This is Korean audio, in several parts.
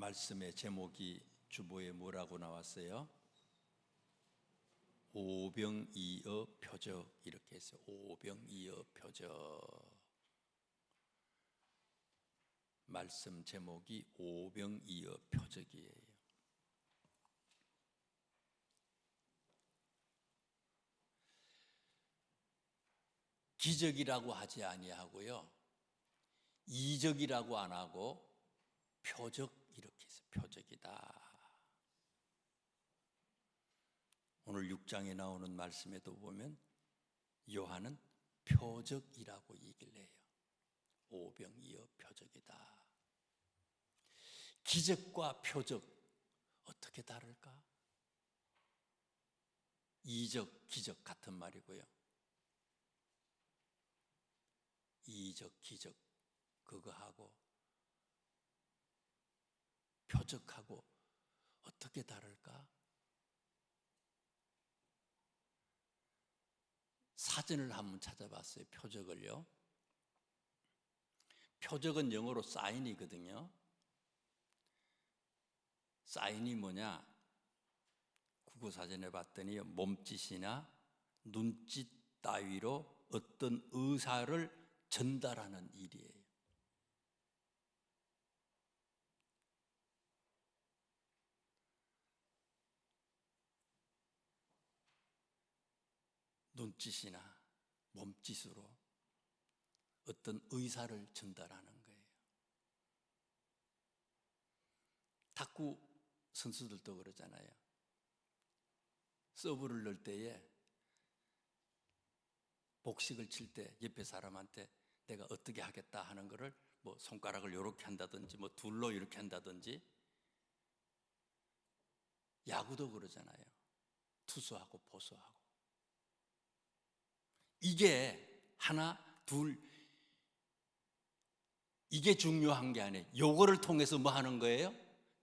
말씀의 제목이 주보에 뭐라고 나왔어요? 오병이어 표적, 이렇게 했어요. 오병이어 표적. 말씀 제목이 오병이어 표적이에요. 기적이라고 하지 아니하고요, 이적이라고 안 하고 표적, 이렇게 해서 표적이다. 오늘 6장에 나오는 말씀에도 보면 요한은 표적이라고 얘기를 해요. 오병이어 표적이다. 기적과 표적 어떻게 다를까? 이적, 기적 같은 말이고요. 이적, 기적 그거하고 표적하고 어떻게 다를까? 사전을 한번 찾아봤어요. 표적을요. 표적은 영어로 사인이거든요. 사인이 뭐냐? 국어사전에 봤더니 몸짓이나 눈짓 따위로 어떤 의사를 전달하는 일이에요. 눈짓이나 몸짓으로 어떤 의사를 전달하는 거예요. 탁구 선수들도 그러잖아요. 서브를 넣을 때에 복식을 칠 때 옆에 사람한테 내가 어떻게 하겠다 하는 거를 뭐 손가락을 이렇게 한다든지 뭐 둘로 이렇게 한다든지, 야구도 그러잖아요. 투수하고 포수하고. 이게 하나, 둘, 이게 중요한 게 아니에요. 요거를 통해서 뭐 하는 거예요?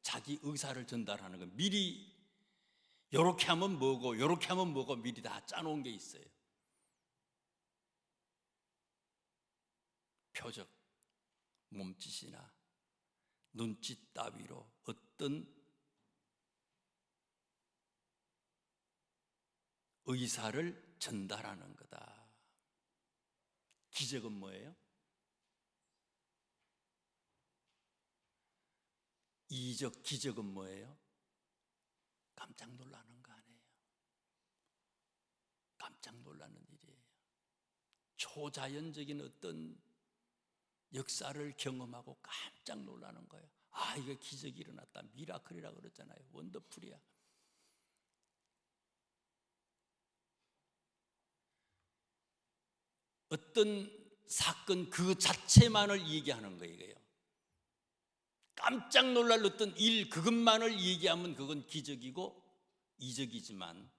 자기 의사를 전달하는 거예요. 미리 요렇게 하면 뭐고 요렇게 하면 뭐고 미리 다 짜놓은 게 있어요. 표적, 몸짓이나 눈짓 따위로 어떤 의사를 전달하는 거다. 기적은 뭐예요? 이적, 기적은 뭐예요? 깜짝 놀라는 거 아니에요? 깜짝 놀라는 일이에요. 초자연적인 어떤 역사를 경험하고 깜짝 놀라는 거예요. 아, 이게 기적이 일어났다. 미라클이라고 그랬잖아요. 원더풀이야. 어떤 사건 그 자체만을 얘기하는 거예요. 깜짝 놀랄 어떤 일, 그것만을 얘기하면 그건 기적이고 이적이지만,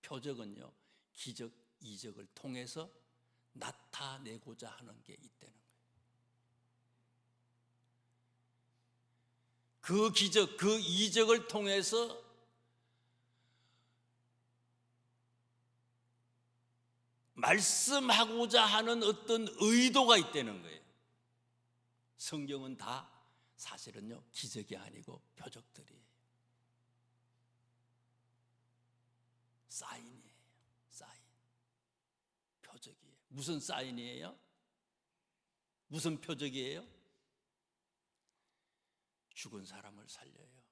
표적은요, 기적, 이적을 통해서 나타내고자 하는 게 있다는 거예요. 그 기적, 그 이적을 통해서 말씀하고자 하는 어떤 의도가 있다는 거예요. 성경은 다 사실은요, 기적이 아니고 표적들이에요. 사인이에요. 사인. 표적이에요. 무슨 사인이에요? 무슨 표적이에요? 죽은 사람을 살려요.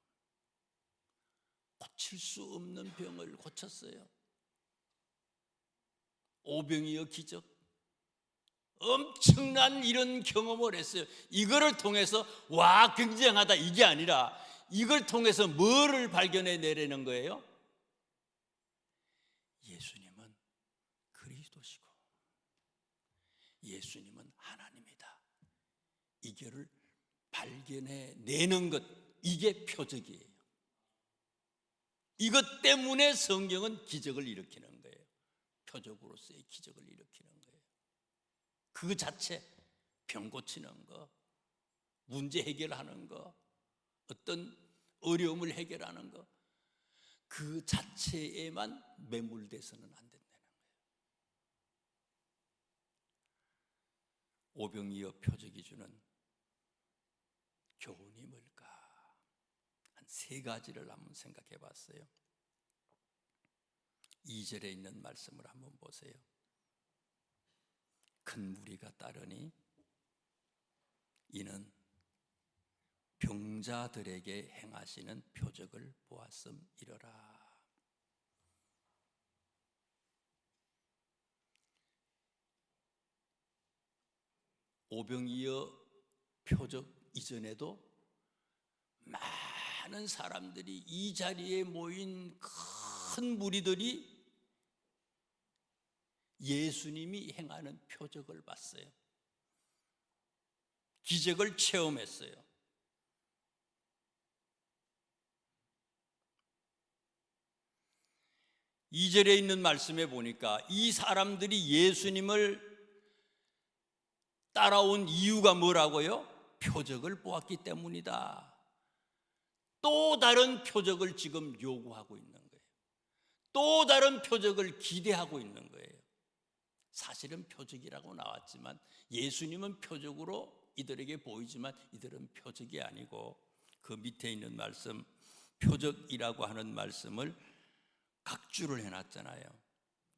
고칠 수 없는 병을 고쳤어요. 오병이어 기적. 엄청난 이런 경험을 했어요. 이거를 통해서 와, 굉장하다, 이게 아니라 이걸 통해서 뭐를 발견해 내려는 거예요? 예수님은 그리스도시고 예수님은 하나님이다. 이거를 발견해 내는 것, 이게 표적이에요. 이것 때문에 성경은 기적을 일으키는 거예요. 표적으로서의 기적을 일으키는 거예요. 그 자체, 병 고치는 거, 문제 해결하는 거, 어떤 어려움을 해결하는 거, 그 자체에만 매몰돼서는 안 된다는 거예요. 오병이어 표적이 주는 교훈이 뭘까? 세 가지를 한번 생각해 봤어요. 2절에 있는 말씀을 한번 보세요. 큰 무리가 따르니 이는 병자들에게 행하시는 표적을 보았음이러라. 오병이어 표적 이전에도 많은 사람들이 이 자리에 모인 큰 무리들이 예수님이 행하는 표적을 봤어요. 기적을 체험했어요. 이 절에 있는 말씀에 보니까 이 사람들이 예수님을 따라온 이유가 뭐라고요? 표적을 보았기 때문이다. 또 다른 표적을 지금 요구하고 있는 거예요. 또 다른 표적을 기대하고 있는 거예요. 사실은 표적이라고 나왔지만 예수님은 표적으로 이들에게 보이지만 이들은 표적이 아니고 그 밑에 있는 말씀 표적이라고 하는 말씀을 각주를 해놨잖아요.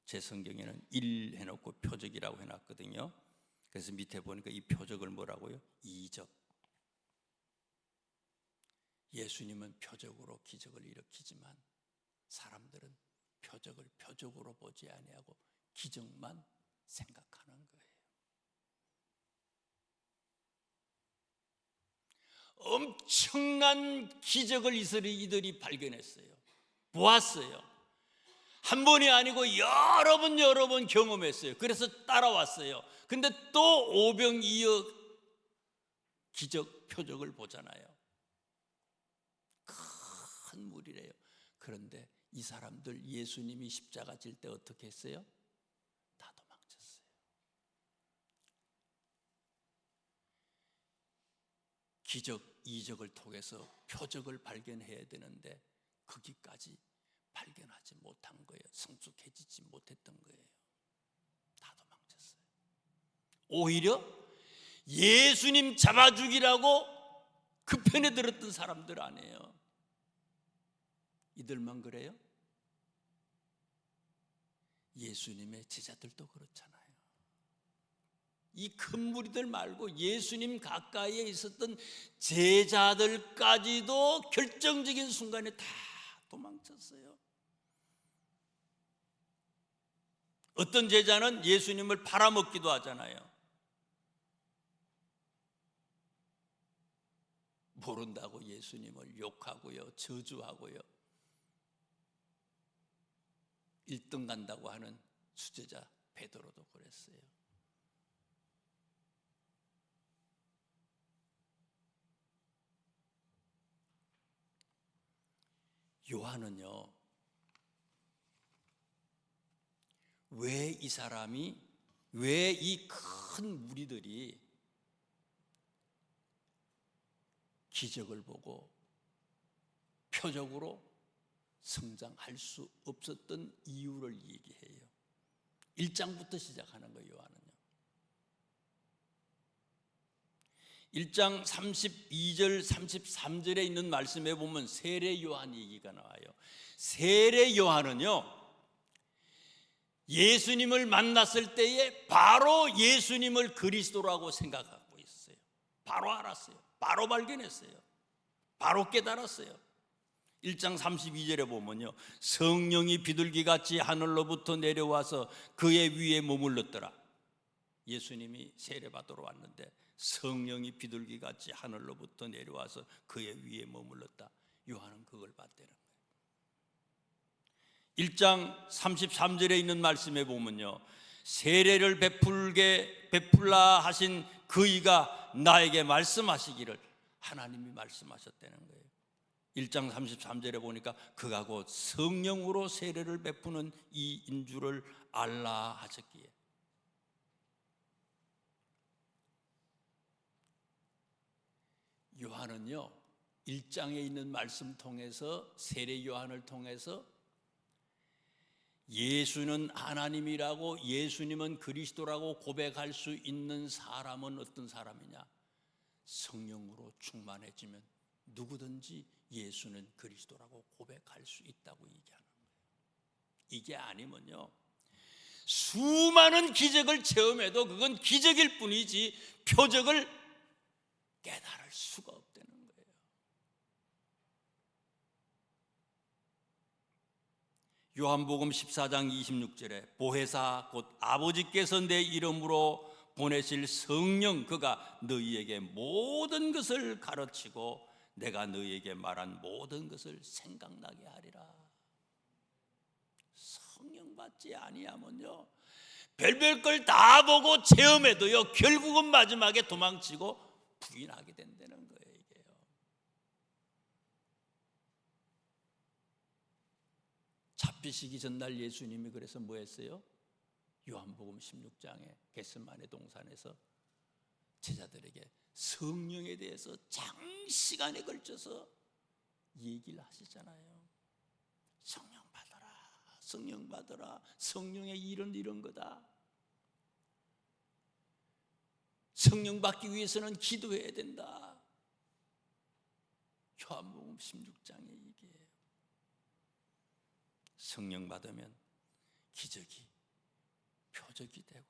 제 성경에는 1 해놓고 표적이라고 해놨거든요. 그래서 밑에 보니까 이 표적을 뭐라고요? 이적. 예수님은 표적으로 기적을 일으키지만 사람들은 표적을 표적으로 보지 아니하고 기적만 생각하는 거예요. 엄청난 기적을 이들이 발견했어요. 보았어요. 한 번이 아니고 여러 번 경험했어요. 그래서 따라왔어요. 근데 또 오병이어 기적 표적을 보잖아요. 큰 무리래요. 그런데 이 사람들 예수님이 십자가 질 때 어떻게 했어요? 다 도망쳤어요. 기적, 이적을 통해서 표적을 발견해야 되는데 거기까지 발견하지 못한 거예요. 성숙해지지 못했던 거예요. 다 도망쳤어요. 오히려 예수님 잡아 죽이라고 그 편에 들었던 사람들 아니에요. 이들만 그래요? 예수님의 제자들도 그렇잖아요. 이 큰 무리들 말고 예수님 가까이에 있었던 제자들까지도 결정적인 순간에 다 도망쳤어요. 어떤 제자는 예수님을 팔아먹기도 하잖아요. 모른다고 예수님을 욕하고요, 저주하고요. 1등 간다고 하는 수제자 베드로도 그랬어요. 요한은요, 왜 이 사람이, 왜 이 큰 무리들이 기적을 보고 표적으로 성장할 수 없었던 이유를 얘기해요. 1장부터 시작하는 거예요. 요한은요. 1장 32절 33절에 있는 말씀에 보면 세례 요한 얘기가 나와요. 세례 요한은요, 예수님을 만났을 때에 바로 예수님을 그리스도라고 생각하고 있어요. 바로 알았어요. 바로 발견했어요. 바로 깨달았어요. 1장 32절에 보면요, 성령이 비둘기같이 하늘로부터 내려와서 그의 위에 머물렀더라. 예수님이 세례받으러 왔는데 성령이 비둘기같이 하늘로부터 내려와서 그의 위에 머물렀다. 요한은 그걸 봤다는 거예요. 1장 33절에 있는 말씀에 보면요, 세례를 베풀라 하신 그이가 나에게 말씀하시기를, 하나님이 말씀하셨다는 거예요. 1장 33절에 보니까 그가 곧 성령으로 세례를 베푸는 이인 줄을 알라 하셨기에, 요한은요 1장에 있는 말씀 통해서, 세례 요한을 통해서 예수는 하나님이라고, 예수님은 그리스도라고 고백할 수 있는 사람은 어떤 사람이냐? 성령으로 충만해지면 누구든지 예수는 그리스도라고 고백할 수 있다고 얘기하는 거예요. 이게 아니면요, 수많은 기적을 체험해도 그건 기적일 뿐이지 표적을 깨달을 수가 없다는 거예요. 요한복음 14장 26절에 보혜사 곧 아버지께서 내 이름으로 보내실 성령, 그가 너희에게 모든 것을 가르치고 내가 너희에게 말한 모든 것을 생각나게 하리라. 성령 받지 아니하면요, 별별 걸 다 보고 체험해도요, 결국은 마지막에 도망치고 부인하게 된다는 거예요. 이게요. 잡히시기 전날 예수님이 그래서 뭐 했어요? 요한복음 16장에 겟세마네 동산에서 제자들에게 성령에 대해서 장시간에 걸쳐서 얘기를 하시잖아요. 성령 받아라, 성령 받아라, 성령의 일은 이런 거다. 성령 받기 위해서는 기도해야 된다. 요한복음 16장의 얘기예요. 성령 받으면 기적이 표적이 되고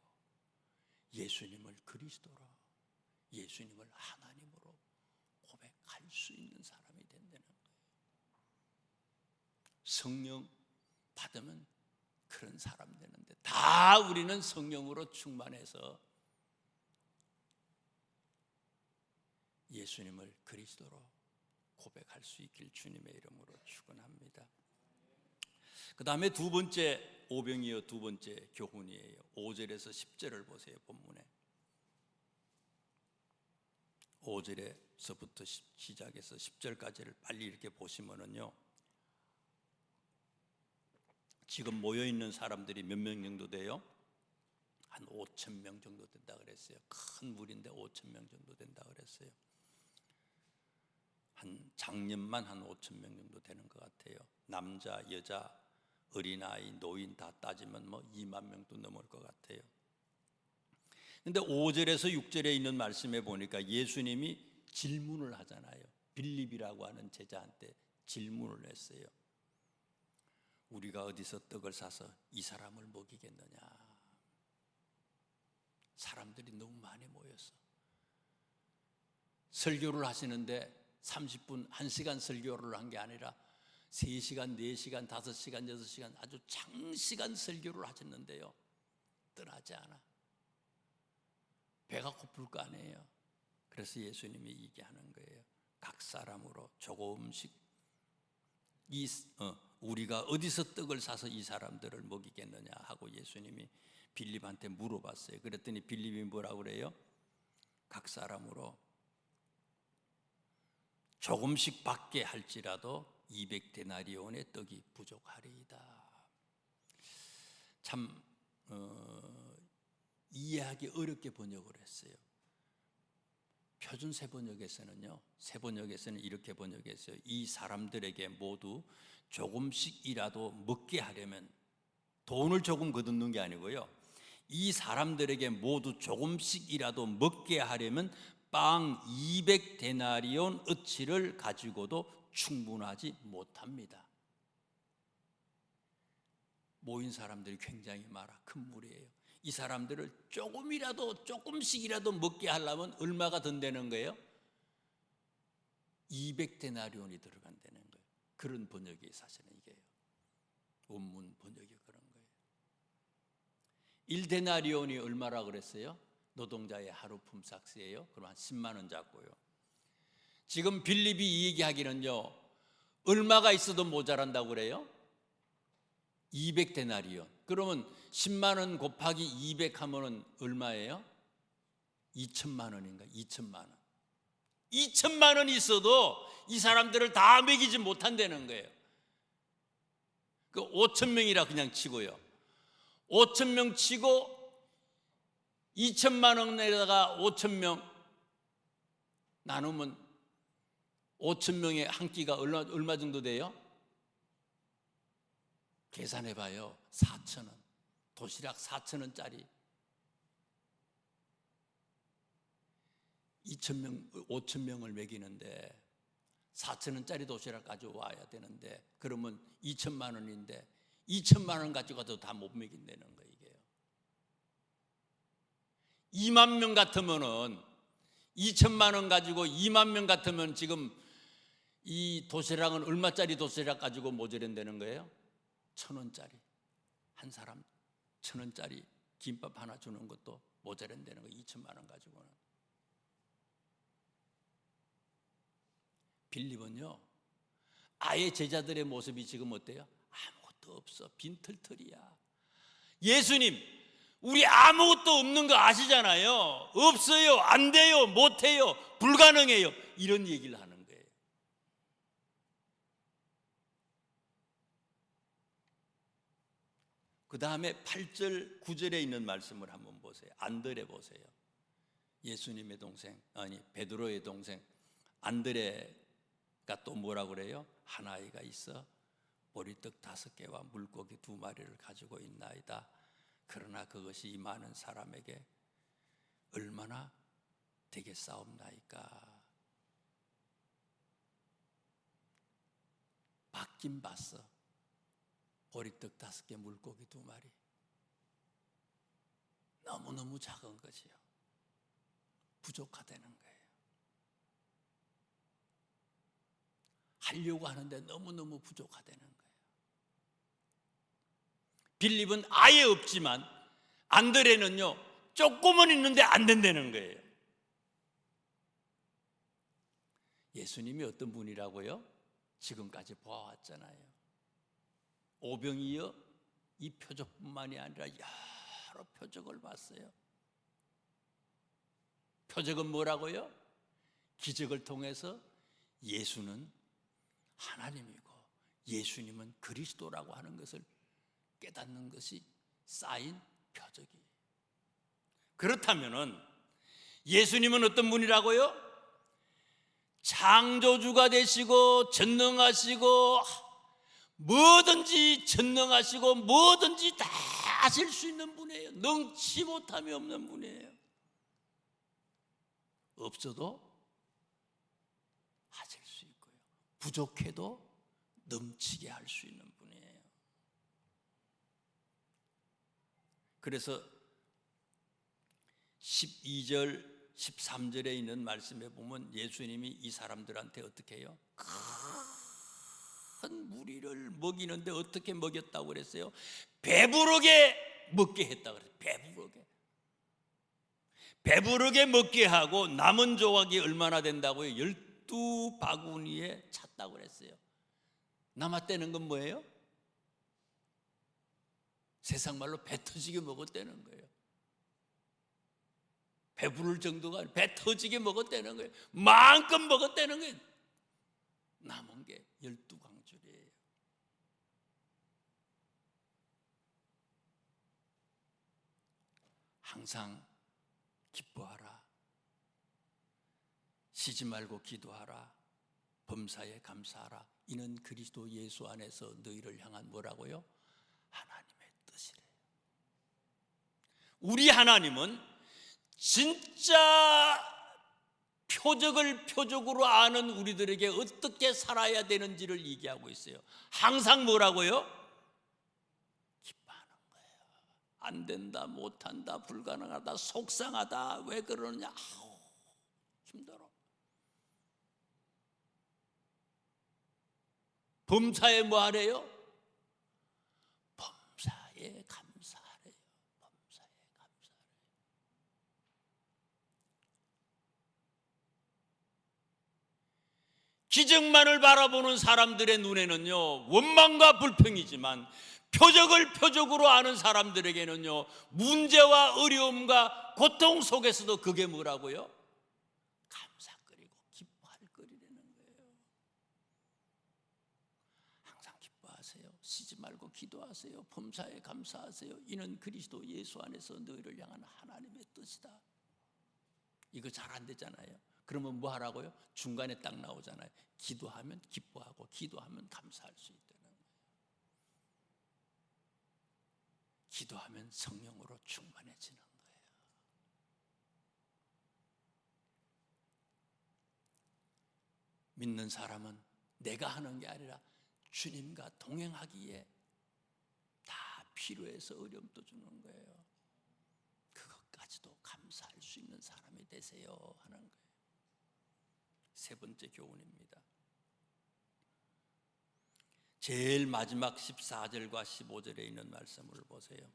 예수님을 그리스도로, 예수님을 하나님으로 고백할 수 있는 사람이 된다는 거예요. 성령 받으면 그런 사람 되는데, 다 우리는 성령으로 충만해서 예수님을 그리스도로 고백할 수 있길 주님의 이름으로 축원합니다. 그 다음에 두 번째 오병이어 두 번째 교훈이에요. 5절에서 10절을 보세요. 본문에 5절에서부터 시작해서 10절까지를 빨리 이렇게 보시면은요, 지금 모여있는 사람들이 몇 명 정도 돼요? 한 5천 명 정도 된다 그랬어요. 큰 무리인데 5천 명 정도 된다 그랬어요. 한 장년만 한 5천 명 정도 되는 것 같아요. 남자, 여자, 어린아이, 노인 다 따지면 뭐 2만 명도 넘을 것 같아요. 근데 5절에서 6절에 있는 말씀에 보니까 예수님이 질문을 하잖아요. 빌립이라고 하는 제자한테 질문을 했어요. 우리가 어디서 떡을 사서 이 사람을 먹이겠느냐. 사람들이 너무 많이 모였어. 설교를 하시는데 30분, 1시간 설교를 한 게 아니라 3시간, 4시간, 5시간, 6시간 아주 장시간 설교를 하셨는데요, 떠나지 않아. 배가 고플 거 아니에요. 그래서 예수님이 얘기하는 거예요. 각 사람으로 조금씩 우리가 어디서 떡을 사서 이 사람들을 먹이겠느냐 하고 예수님이 빌립한테 물어봤어요. 그랬더니 빌립이 뭐라고 그래요? 각 사람으로 조금씩 받게 할지라도 200데나리온의 떡이 부족하리이다. 참 이해하기 어렵게 번역을 했어요. 표준 세번역에서는요, 세번역에서는 이렇게 번역했어요. 이 사람들에게 모두 조금씩이라도 먹게 하려면, 돈을 조금 거둔는 게 아니고요, 이 사람들에게 모두 조금씩이라도 먹게 하려면 빵 200데나리온 어치를 가지고도 충분하지 못합니다. 모인 사람들이 굉장히 많아. 큰 무리예요. 이 사람들을 조금씩이라도 먹게 하려면 얼마가 든다는 거예요? 200데나리온이 들어간다는 거예요. 그런 번역이 사실은 이게요. 원문 번역이 그런 거예요. 1데나리온이 얼마라 그랬어요? 노동자의 하루 품삯이에요. 그럼 한 10만 원 잡고요. 지금 빌립이 이 얘기하기는요, 얼마가 있어도 모자란다고 그래요? 200데나리온. 그러면 10만 원 곱하기 200 하면은 얼마예요? 2천만 원인가? 2천만 원. 2천만 원이 있어도 이 사람들을 다 먹이지 못한다는 거예요. 그 5천 명이라 그냥 치고요. 5천 명 치고 2천만 원에다가 5천 명 나누면 5천 명의 한 끼가 얼마 정도 돼요? 계산해봐요. 4천 원. 도시락 4천 원짜리 2천 명, 5천 명을 먹이는데 4,000원짜리 도시락 가져와야 되는데, 그러면 2천만 원인데 2천만 원 가지고 가도 다 못 먹인다는 거예요. 이게요. 2만 명 같으면은 2천만 원 가지고 2만 명 같으면 지금 이 도시락은 얼마짜리 도시락 가지고 모자란다는 거예요? 1,000원짜리. 한 사람 1,000원짜리 김밥 하나 주는 것도 모자란다는 거예요. 2천만 원 가지고는. 빌립은요, 아예 제자들의 모습이 지금 어때요? 아무것도 없어. 빈털털이야. 예수님, 우리 아무것도 없는 거 아시잖아요. 없어요, 안 돼요, 못해요, 불가능해요, 이런 얘기를 하는 거예요. 그 다음에 8절 9절에 있는 말씀을 한번 보세요. 안드레 보세요. 예수님의 동생, 아니 베드로의 동생 안드레가 또 뭐라고 그래요? 한 아이가 있어 보리떡 5개와 물고기 2마리를 가지고 있나이다. 그러나 그것이 이 많은 사람에게 얼마나 되겠사옵나이까. 받긴 봤어. 보리떡 5개, 물고기 2마리. 너무너무 작은 것이요. 부족하다는 거예요. 하려고 하는데 너무너무 부족하다는 거예요. 빌립은 아예 없지만 안드레는요, 조금은 있는데 안 된다는 거예요. 예수님이 어떤 분이라고요? 지금까지 보아왔잖아요. 오병이어 이 표적뿐만이 아니라 여러 표적을 봤어요. 표적은 뭐라고요? 기적을 통해서 예수는 하나님이고 예수님은 그리스도라고 하는 것을 깨닫는 것이 쌓인 표적이에요. 그렇다면은 예수님은 어떤 분이라고요? 창조주가 되시고 전능하시고 뭐든지 전능하시고 뭐든지 다 하실 수 있는 분이에요. 능치 못함이 없는 분이에요. 없어도 하실 수 있고요, 부족해도 넘치게 할 수 있는 분이에요. 그래서 12절 13절에 있는 말씀에 보면 예수님이 이 사람들한테 어떻게 해요? 큰 무리를 먹이는데 어떻게 먹였다고 그랬어요? 배부르게 먹게 했다고 그랬어요. 배부르게 먹게 하고 남은 조각이 얼마나 된다고요? 12바구니에 찼다고 그랬어요. 남았다는 건 뭐예요? 세상 말로 배 터지게 먹었다는 거예요. 배부를 정도가 아니라 배 터지게 먹었다는 거예요. 마음껏 먹었다는 거예요. 남은 게 12광줄이에요. 항상 기뻐하라. 쉬지 말고 기도하라. 범사에 감사하라. 이는 그리스도 예수 안에서 너희를 향한 뭐라고요? 하나님의 뜻이래요. 우리 하나님은 진짜 표적을 표적으로 아는 우리들에게 어떻게 살아야 되는지를 얘기하고 있어요. 항상 뭐라고요? 기뻐하는 거예요. 안 된다, 못한다, 불가능하다, 속상하다, 왜 그러느냐, 힘들어. 범사에 뭐 하래요? 범사에 감사하래요. 범사에 감사하래요. 기적만을 바라보는 사람들의 눈에는요, 원망과 불평이지만 표적을 표적으로 아는 사람들에게는요, 문제와 어려움과 고통 속에서도 그게 뭐라고요? 감사거리고 기뻐할 거리라는 거예요. 항상 기뻐하세요. 쉬지 말고 기도하세요. 범사에 감사하세요. 이는 그리스도 예수 안에서 너희를 향한 하나님의 뜻이다. 이거 잘 안 되잖아요. 그러면 뭐 하라고요? 중간에 딱 나오잖아요. 기도하면 기뻐하고 기도하면 감사할 수 있다는 거예요. 기도하면 성령으로 충만해지는 거예요. 믿는 사람은 내가 하는 게 아니라 주님과 동행하기에 다 필요해서 어려움도 주는 거예요. 그것까지도 감사할 수 있는 사람이 되세요 하는 거예요. 세 번째 교훈입니다. 제일 마지막 14절과 15절에 있는 말씀을 보세요.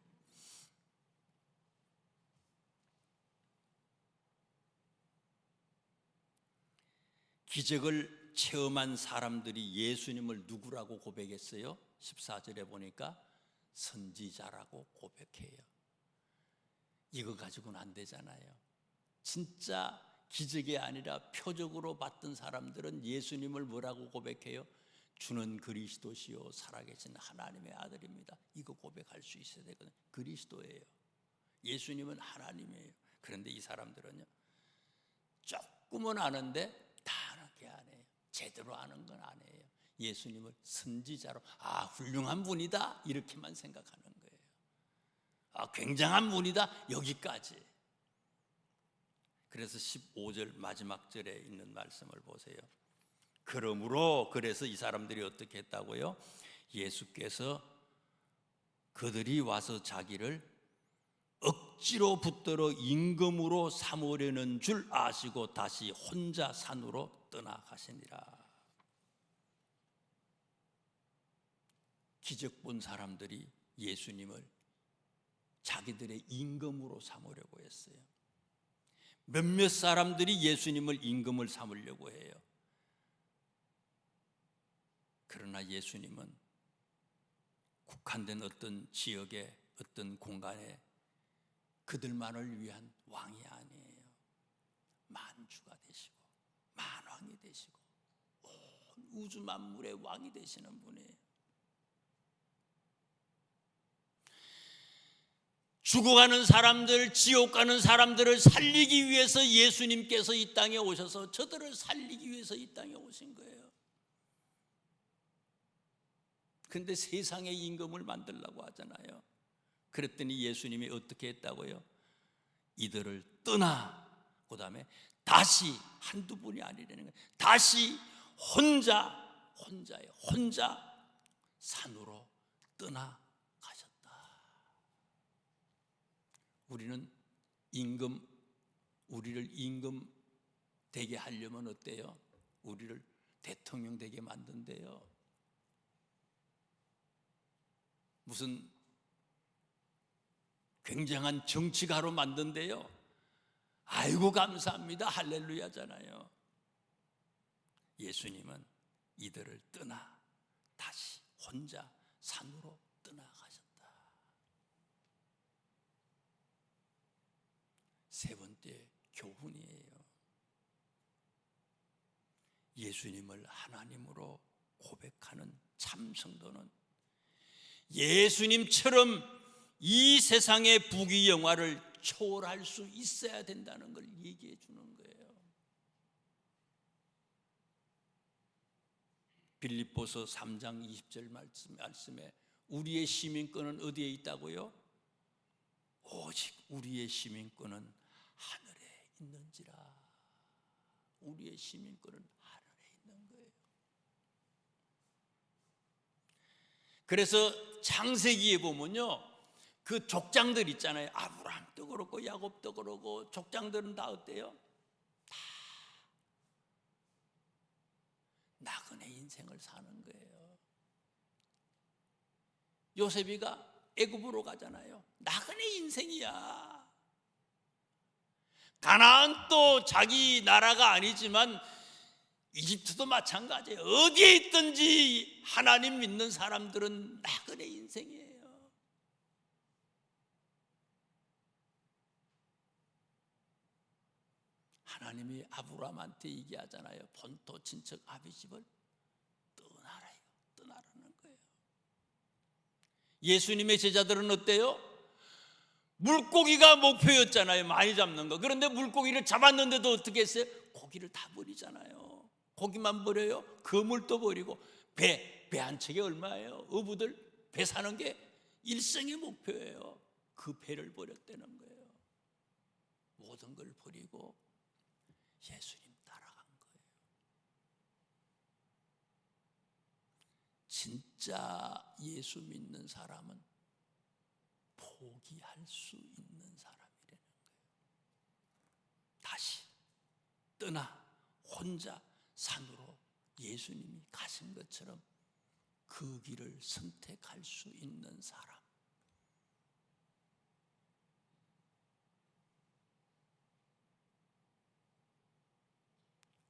기적을 체험한 사람들이 예수님을 누구라고 고백했어요? 14절에 보니까 선지자라고 고백해요. 이거 가지고는 안 되잖아요. 진짜 기적이 아니라 표적으로 봤던 사람들은 예수님을 뭐라고 고백해요? 주는 그리스도시요 살아계신 하나님의 아들입니다. 이거 고백할 수 있어야 되거든요. 그리스도예요. 예수님은 하나님이에요. 그런데 이 사람들은요, 조금은 아는데 다 아는 게 아니에요. 제대로 아는 건 아니에요. 예수님을 선지자로, 훌륭한 분이다 이렇게만 생각하는 거예요. 굉장한 분이다 여기까지. 그래서 15절 마지막 절에 있는 말씀을 보세요. 그러므로, 그래서 이 사람들이 어떻게 했다고요? 예수께서 그들이 와서 자기를 억지로 붙들어 임금으로 삼으려는 줄 아시고 다시 혼자 산으로 떠나가시니라. 기적 본 사람들이 예수님을 자기들의 임금으로 삼으려고 했어요. 몇몇 사람들이 예수님을 임금을 삼으려고 해요. 그러나 예수님은 국한된 어떤 지역에, 어떤 공간에 그들만을 위한 왕이 아니에요. 만주가 되시고 만왕이 되시고 온 우주 만물의 왕이 되시는 분이에요. 죽어가는 사람들, 지옥 가는 사람들을 살리기 위해서 예수님께서 이 땅에 오셔서 저들을 살리기 위해서 이 땅에 오신 거예요. 근데 세상의 임금을 만들려고 하잖아요. 그랬더니 예수님이 어떻게 했다고요? 이들을 떠나, 그 다음에 다시, 한두 분이 아니라는 거예요. 다시 혼자 산으로 떠나가셨다. 우리를 임금 되게 하려면 어때요? 우리를 대통령 되게 만든대요. 무슨 굉장한 정치가로 만든대요. 아이고 감사합니다 할렐루야잖아요. 예수님은 이들을 떠나 다시 혼자 산으로 떠나가셨다. 세 번째 교훈이에요. 예수님을 하나님으로 고백하는 참 성도는 예수님처럼 이 세상의 부귀영화를 초월할 수 있어야 된다는 걸 얘기해 주는 거예요. 빌립보서 3장 20절 말씀에 우리의 시민권은 어디에 있다고요? 오직 우리의 시민권은 하늘에 있는지라. 우리의 시민권은 하늘에 있는 거예요. 그래서 창세기에 보면요, 그 족장들 있잖아요. 아브라함도 그렇고 야곱도 그렇고 족장들은 다 어때요? 다 나그네 인생을 사는 거예요. 요셉이가 애굽으로 가잖아요. 나그네 인생이야. 가나안도 자기 나라가 아니지만 이집트도 마찬가지예요. 어디에 있든지 하나님 믿는 사람들은 나그네 인생이에요. 하나님이 아브라함한테 얘기하잖아요. 본토 친척 아비 집을 떠나라는 거예요. 예수님의 제자들은 어때요? 물고기가 목표였잖아요. 많이 잡는 거. 그런데 물고기를 잡았는데도 어떻게 했어요? 고기를 다 버리잖아요. 고기만 버려요? 그물도 버리고. 배 한 척에 얼마예요? 어부들 배 사는 게 일생의 목표예요. 그 배를 버렸다는 거예요. 모든 걸 버리고 예수님 따라간 거예요. 진짜 예수 믿는 사람은 포기할 수 있는 사람이라는 거예요. 다시 떠나 혼자 산으로 예수님이 가신 것처럼 그 길을 선택할 수 있는 사람.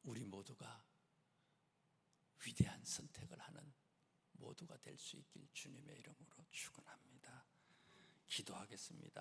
우리 모두가 위대한 선택을 하는 모두가 될 수 있길 주님의 이름으로 축원합니다. 기도하겠습니다.